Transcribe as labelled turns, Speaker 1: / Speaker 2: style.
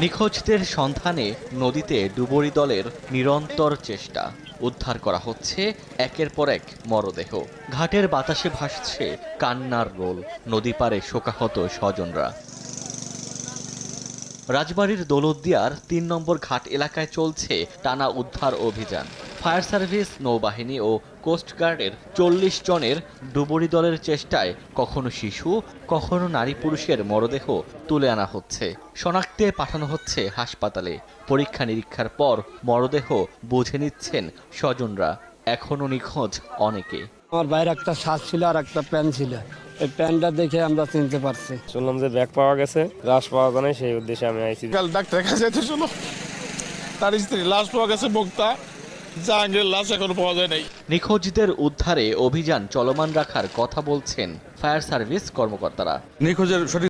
Speaker 1: নিখোঁজদের সন্ধানে নদীতে ডুবুরি দলের নিরন্তর চেষ্টা। উদ্ধার করা হচ্ছে একের পর এক মরদেহ। ঘাটের বাতাসে ভাসছে কান্নার রোল। নদী পারে শোকাহত স্বজনরা। রাজবাড়ীর দৌলতদিয়ার ৩ নম্বর ঘাট এলাকায় চলছে টানা উদ্ধার অভিযান। ফায়ার সার্ভিস, নৌবাহিনী ও কোস্টগার্ডের ৪০ জনের ডুবুরি দলের চেষ্টায় কখনো শিশু, কখনো নারী পুরুষের মরদেহ তুলে আনা হচ্ছে। শনাক্তে পাঠানো হচ্ছে হাসপাতালে। পরীক্ষা নিরীক্ষার পর মরদেহ বুঝে নিচ্ছেন স্বজনরা। এখনো নিখোঁজ অনেকে।
Speaker 2: আমার বাইরে একটা শার্ট ছিল আর একটা প্যান্ট ছিল, এই প্যান্টটা দেখে আমরা চিনতে পারছি।
Speaker 3: শুনলাম যে ব্যাগ পাওয়া গেছে, লাশ পাওয়া যায়, সেই উদ্দেশ্যে আমি আইছি।
Speaker 4: কাল ডাক্তার কাছে যেতে শুনো, তার স্ত্রী লাশ পাওয়া গেছে, মুক্তা জাহাঙ্গীরের লাশ এখনো পাওয়া যায় নাই।
Speaker 1: নিখোঁজদের উদ্ধারে অভিযান চলমান রাখার কথা বলছেন ফায়ার সার্ভিস কর্মকর্তারা।
Speaker 4: নিখোঁজের সঠিক